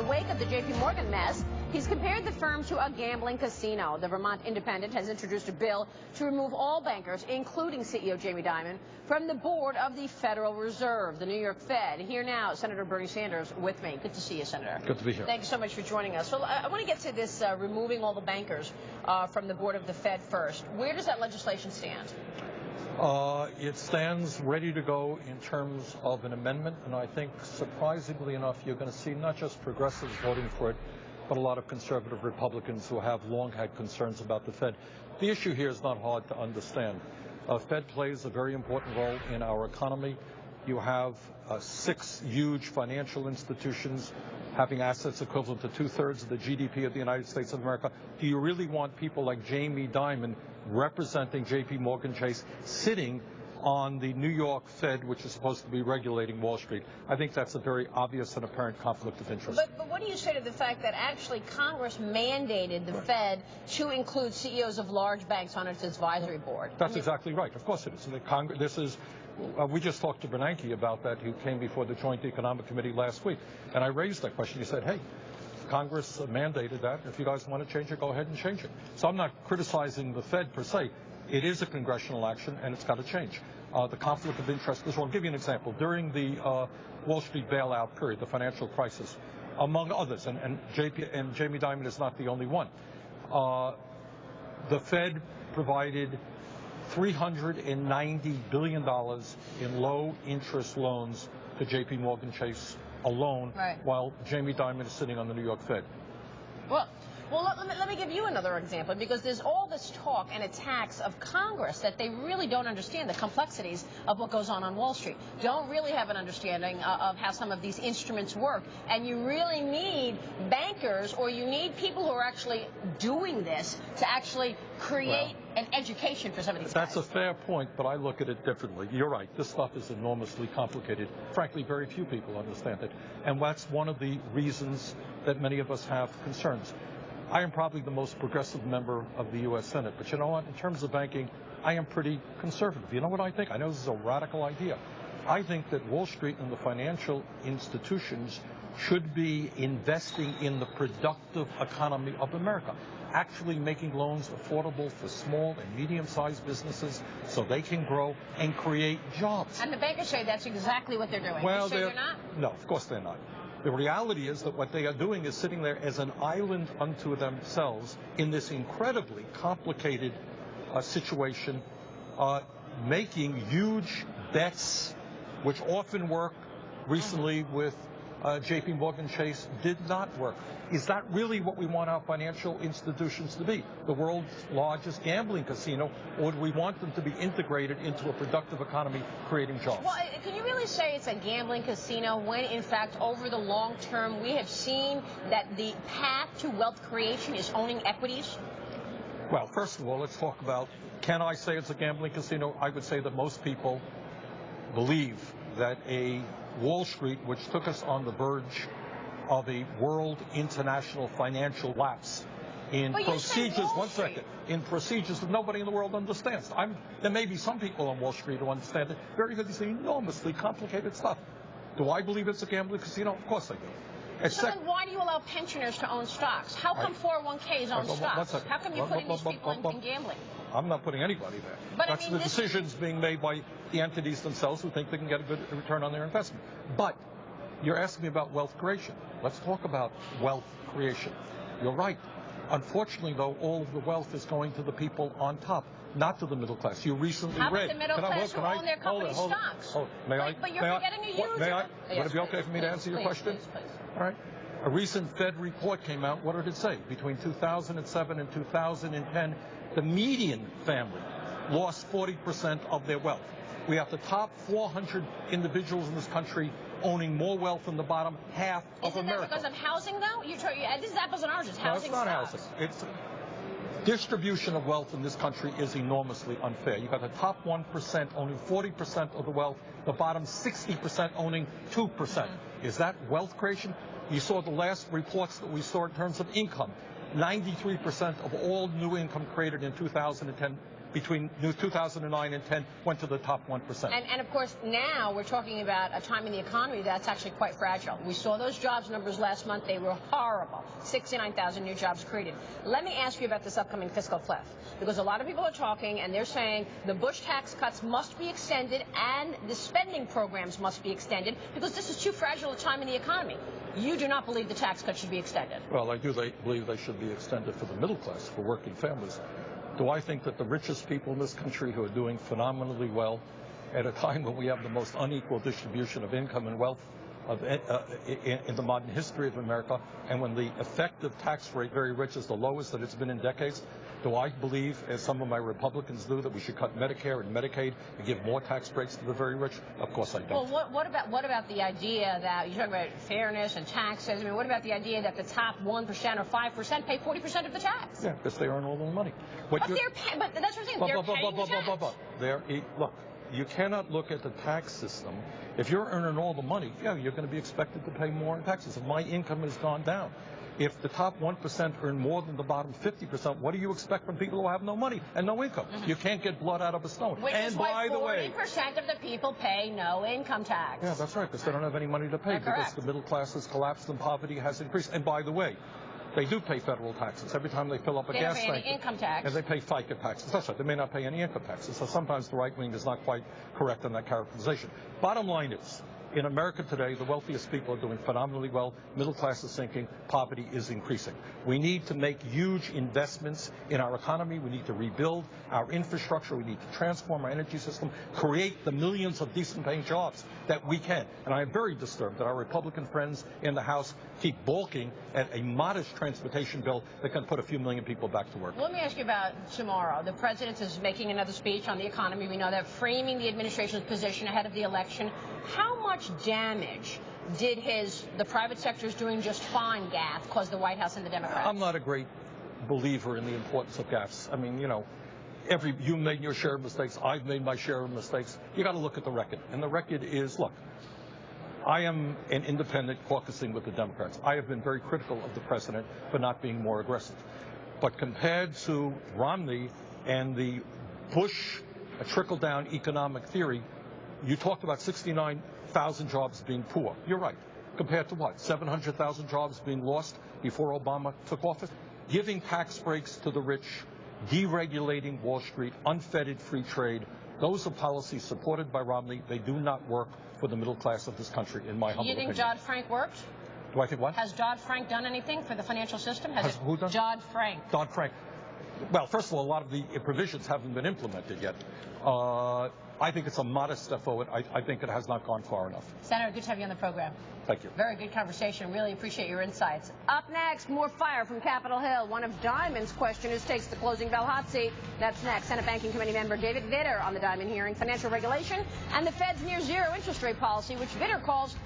the wake of the JPMorgan mess, he's compared the firm to a gambling casino. The Vermont Independent has introduced a bill to remove all bankers, including CEO Jamie Dimon, from the board of the Federal Reserve, the New York Fed. Here now, Senator Bernie Sanders with me. Good to see you, Senator. Good to be here. Thank you so much for joining us. So I want to get to this removing all the bankers from the board of the Fed first. Where does that legislation stand? It stands ready to go in terms of an amendment, and I think, surprisingly enough, you're going to see not just progressives voting for it, but a lot of conservative Republicans who have long had concerns about the Fed. The issue here is not hard to understand. Fed plays a very important role in our economy. You have 6 huge financial institutions having assets equivalent to 2/3 of the GDP of the United States of America. Do you really want people like Jamie Dimon representing JPMorgan Chase sitting on the New York Fed, which is supposed to be regulating Wall Street? I think that's a very obvious and apparent conflict of interest. But what do you say to the fact that actually Congress mandated the Fed to include CEOs of large banks on its advisory board? That's exactly right. Of course it is. We just talked to Bernanke about that, who came before the Joint Economic Committee last week, and I raised that question. He said, hey, Congress mandated that. If you guys want to change it, go ahead and change it. So I'm not criticizing the Fed per se. It is a congressional action, and it's got to change. The conflict of interest is wrong. I'll give you an example. During the Wall Street bailout period, the financial crisis, among others, and Jamie Dimon is not the only one, the Fed provided $390 billion in low-interest loans to JPMorgan Chase alone, right, while Jamie Dimon is sitting on the New York Fed. Well, let me give you another example, because there's all this talk and attacks of Congress that they really don't understand the complexities of what goes on Wall Street, don't really have an understanding of how some of these instruments work, and you really need bankers, or you need people who are actually doing this to actually create an education for some of these guys. That's a fair point, but I look at it differently. You're right. This stuff is enormously complicated. Frankly, very few people understand it, and that's one of the reasons that many of us have concerns. I am probably the most progressive member of the U.S. Senate, but you know what? In terms of banking, I am pretty conservative. You know what I think? I know this is a radical idea. I think that Wall Street and the financial institutions should be investing in the productive economy of America, actually making loans affordable for small and medium-sized businesses so they can grow and create jobs. And the bankers say that's exactly what they're doing. Well, you sure they're not? No, of course they're not. The reality is that what they are doing is sitting there as an island unto themselves in this incredibly complicated situation, making huge bets, which often work. Recently with JPMorgan Chase did not work. Is that really what we want our financial institutions to be? The world's largest gambling casino, or do we want them to be integrated into a productive economy, creating jobs? Well, can you really say it's a gambling casino when, in fact, over the long term, we have seen that the path to wealth creation is owning equities? Well, first of all, let's talk about, can I say it's a gambling casino? I would say that most people believe that a Wall Street, which took us on the verge of a world international financial lapse in procedures, in procedures that nobody in the world understands. There may be some people on Wall Street who understand it very good. It's enormously complicated stuff. Do I believe it's a gambling casino? Of course I do. So then why do you allow pensioners to own stocks? How come 401ks own stocks? How come you're putting these people in gambling? I'm not putting anybody there. But that's the decisions being made by the entities themselves who think they can get a good return on their investment. But you're asking me about wealth creation. Let's talk about wealth creation. You're right. Unfortunately, though, all of the wealth is going to the people on top, not to the middle class. You recently read. How about the middle class who own their company stocks? But you're forgetting a huge... Would it be okay for me to answer your question? Please. All right. A recent Fed report came out. What did it say? Between 2007 and 2010, the median family lost 40% of their wealth. We have the top 400 individuals in this country owning more wealth than the bottom half of America. Isn't that because of housing, though? This is apples and oranges. Housing stocks. No, it's not housing. It's distribution of wealth in this country is enormously unfair. You've got the top 1% owning 40% of the wealth, the bottom 60% owning 2%. Is that wealth creation? You saw the last reports that we saw in terms of income. 93% of all new income created in 2010 between 2009 and 10 went to the top 1%. And of course, now we're talking about a time in the economy that's actually quite fragile. We saw those jobs numbers last month. They were horrible. 69,000 new jobs created. Let me ask you about this upcoming fiscal cliff, because a lot of people are talking and they're saying the Bush tax cuts must be extended and the spending programs must be extended because this is too fragile a time in the economy. You do not believe the tax cuts should be extended? Well, I do believe they should be extended for the middle class, for working families. Do I think that the richest people in this country who are doing phenomenally well at a time when we have the most unequal distribution of income and wealth in the modern history of America, and when the effective tax rate, very rich, is the lowest that it's been in decades, do I believe, as some of my Republicans do, that we should cut Medicare and Medicaid and give more tax breaks to the very rich? Of course I don't. Well, what about the idea that you're talking about fairness and taxes? I mean, what about the idea that the top 1% or 5% pay 40% of the tax? Yeah, because they earn all the money. But that's what I'm saying. They're paying the tax. Look, you cannot look at the tax system. If you're earning all the money, yeah, you're going to be expected to pay more in taxes. If my income has gone down, if the top 1% earn more than the bottom 50%, what do you expect from people who have no money and no income? You can't get blood out of a stone. Which and is by why the way, 40% of the people pay no income tax. Yeah, that's right, because they don't have any money to pay, because the middle class has collapsed and poverty has increased. And by the way, they do pay federal taxes every time they fill up a gas tank. They don't pay any income tax. And they pay FICA taxes. That's right. They may not pay any income taxes. So sometimes the right wing is not quite correct in that characterization. Bottom line is, in America today, the wealthiest people are doing phenomenally well. Middle class is sinking. Poverty is increasing. We need to make huge investments in our economy. We need to rebuild our infrastructure. We need to transform our energy system, create the millions of decent-paying jobs that we can. And I am very disturbed that our Republican friends in the House keep balking at a modest transportation bill that can put a few million people back to work. Let me ask you about tomorrow. The president is making another speech on the economy. We know that, framing the administration's position ahead of the election. How much damage did the private sector is doing just fine gaffe cause the White House and the Democrats? I'm not a great believer in the importance of gaffes. I mean, you know, you made your share of mistakes. I've made my share of mistakes. You got to look at the record. And the record is, look, I am an independent caucusing with the Democrats. I have been very critical of the president for not being more aggressive. But compared to Romney and the Bush trickle-down economic theory, you talked about 69,000 jobs being poor. You're right. Compared to what? 700,000 jobs being lost before Obama took office? Giving tax breaks to the rich, deregulating Wall Street, unfettered free trade. Those are policies supported by Romney. They do not work for the middle class of this country, in my humble opinion. You think Dodd-Frank worked? Do I think what? Has Dodd-Frank done anything for the financial system? Has who done? Dodd-Frank. Dodd-Frank. Well, first of all, a lot of the provisions haven't been implemented yet. I think it's a modest step forward. I think it has not gone far enough. Senator, good to have you on the program. Thank you. Very good conversation. Really appreciate your insights. Up next, more fire from Capitol Hill. One of Dimon's questioners takes the closing bell hot seat. That's next. Senate Banking Committee member David Vitter on the Dimon hearing, financial regulation, and the Fed's near zero interest rate policy, which Vitter calls